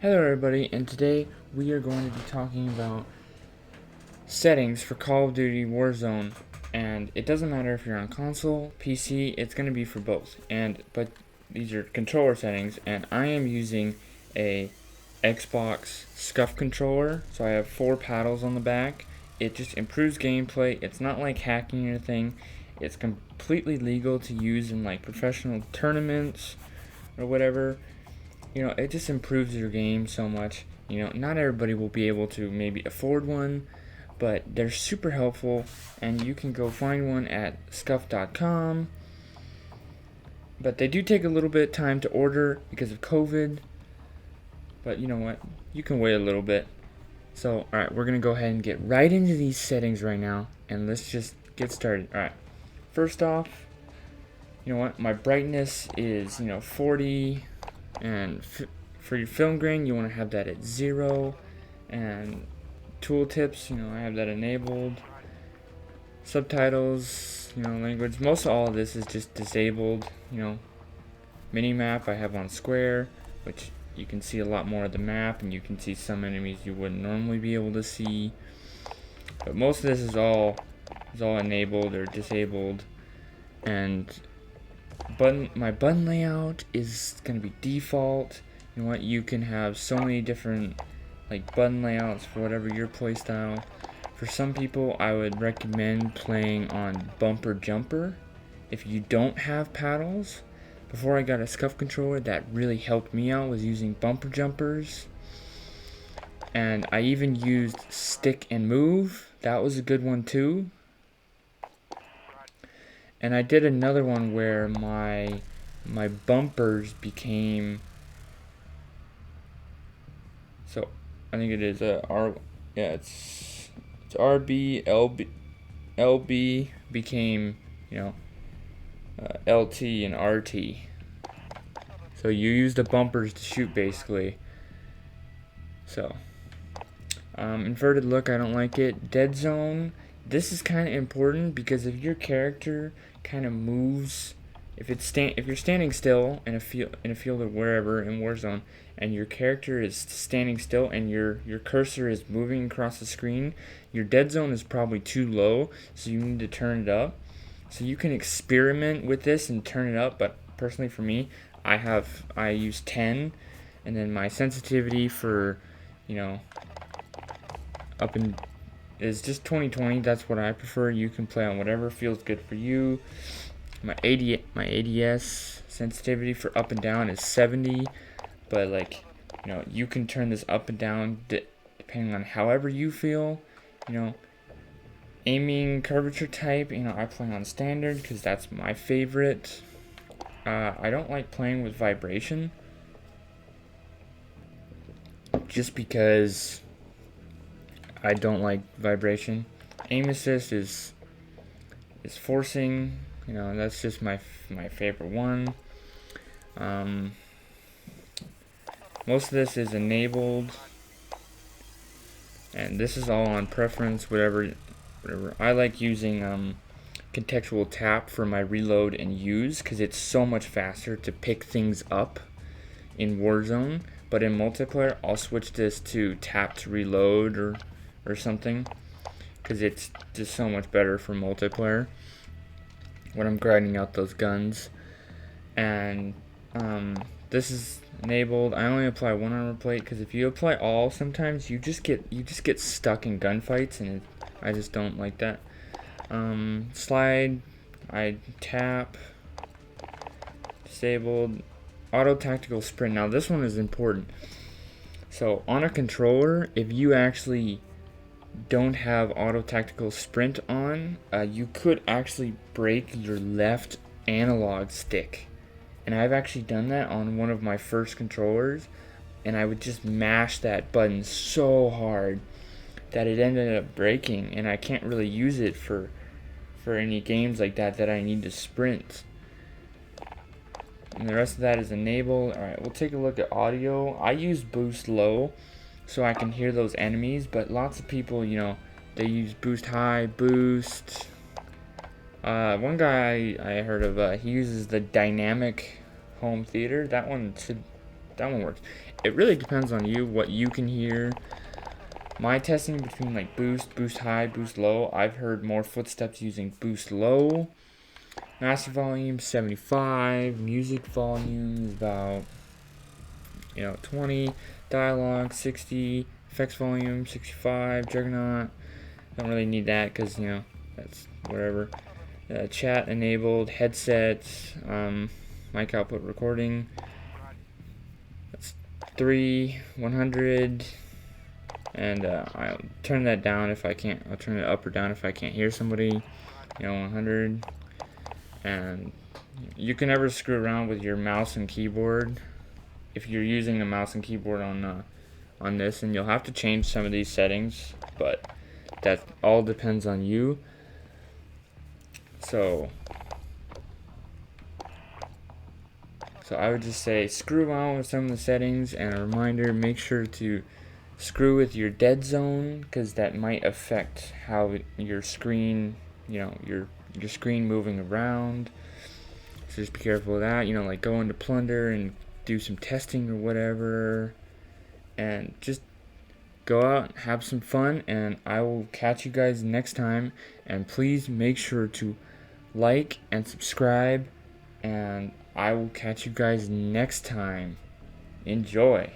Hello everybody, and today we are going to be talking about settings for Call of Duty Warzone. And it doesn't matter if you're on console, PC, it's going to be for both. But these are controller settings, and I am using a Xbox SCUF controller. So I have 4 paddles on the back. It just improves gameplay. It's not like hacking or anything. It's completely legal to use in like professional tournaments or whatever. It just improves your game so much. Not everybody will be able to maybe afford one, but they're super helpful, and you can go find one at scuff.com. But they do take a little bit of time to order because of COVID. But you know what? You can wait a little bit. So, alright, we're going to go ahead and get right into these settings right now, and let's just get started. Alright, first off, you know what? My brightness is, 40. And for your film grain, you want to have that at 0. And tooltips, I have that enabled. Subtitles, language. Most of all of this is just disabled. Minimap I have on square, which you can see a lot more of the map, and you can see some enemies you wouldn't normally be able to see. But most of this is all enabled or disabled. And my button layout is going to be default. You know what? You can have so many different button layouts for whatever your playstyle. For some people, I would recommend playing on bumper jumper. If you don't have paddles, before I got a SCUF controller, that really helped me out, was using bumper jumpers. And I even used stick and move. That was a good one too. And I did another one where my bumpers became, so I think it is it's RB, LB became, LT and RT. So you use the bumpers to shoot basically. So inverted look, I don't like it. Dead zone, this is kind of important because if your character kind of moves, if you're standing still in a field or wherever in Warzone, and your character is standing still and your cursor is moving across the screen, your dead zone is probably too low, so you need to turn it up. So you can experiment with this and turn it up, but personally for me, I use 10, and then my sensitivity for up in is just 20/20. That's what I prefer. You can play on whatever feels good for you. My ADS sensitivity for up and down is 70, but you can turn this up and down depending on however you feel. Aiming curvature type, I play on standard because that's my favorite. I don't like playing with vibration just because I don't like vibration. Aim assist is forcing. That's just my favorite one. Most of this is enabled, and this is all on preference. Whatever. I like using contextual tap for my reload and use because it's so much faster to pick things up in Warzone. But in multiplayer, I'll switch this to tap to reload or something, because it's just so much better for multiplayer when I'm grinding out those guns. And this is enabled. I only apply one armor plate because if you apply all, sometimes you just get stuck in gunfights, and I just don't like that. Slide, I tap. Disabled. Auto tactical sprint. Now this one is important. So on a controller, if you actually don't have auto tactical sprint on, you could actually break your left analog stick. And I've actually done that on one of my first controllers, and I would just mash that button so hard that it ended up breaking, and I can't really use it for any games like that I need to sprint. And the rest of that is enabled. Alright, we'll take a look at audio. I use boost low so I can hear those enemies, but lots of people, they use boost high, boost. One guy I heard of, he uses the dynamic home theater. That one that one works. It really depends on you, what you can hear. My testing between like boost high, boost low, I've heard more footsteps using boost low. Master volume 75, music volume is about 20, dialogue 60, effects volume 65, Juggernaut. Don't really need that because that's whatever. Chat enabled, headsets, mic output recording. That's 100. And I'll turn that down if I can't. I'll turn it up or down if I can't hear somebody. 100. And you can never screw around with your mouse and keyboard if you're using a mouse and keyboard on this, and you'll have to change some of these settings, but that all depends on you. So I would just say screw around with some of the settings, and a reminder, make sure to screw with your dead zone, because that might affect how your screen, your screen moving around. So just be careful of that. Like go into Plunder and do some testing or whatever, and just go out and have some fun. And I will catch you guys next time. And please make sure to like and subscribe. And I will catch you guys next time. Enjoy.